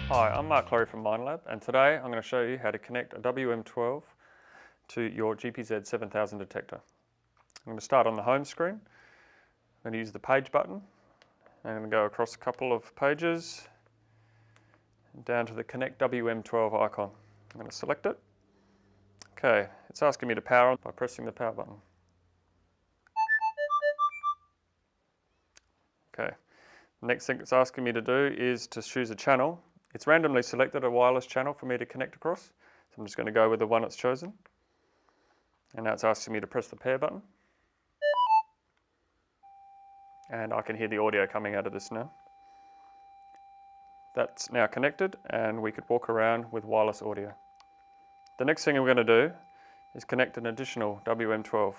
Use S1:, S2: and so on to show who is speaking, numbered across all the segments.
S1: Hi, I'm Mark from MindLab, and today I'm going to show you how to connect a WM12 to your GPZ 7000 detector. I'm going to start on the home screen. I'm going to use the page button. I'm going to go across a couple of pages down to the Connect WM12 icon. I'm going to select it. Okay, it's asking me to power on by pressing the power button. Okay, the next thing it's asking me to do is to choose a channel. It's randomly selected a wireless channel for me to connect across, so I'm just going to go with the one it's chosen. And now it's asking me to press the pair button. And I can hear the audio coming out of this now. That's now connected, and we could walk around with wireless audio. The next thing we're going to do is connect an additional WM12. I'm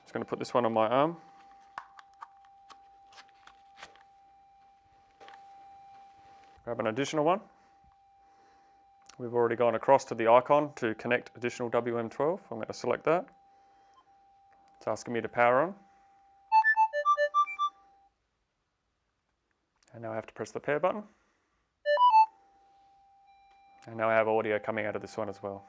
S1: just going to put this one on my arm. Grab an additional one. We've already gone across to the icon to connect additional WM12. I'm going to select that. It's asking me to power on. And now I have to press the pair button. And now I have audio coming out of this one as well.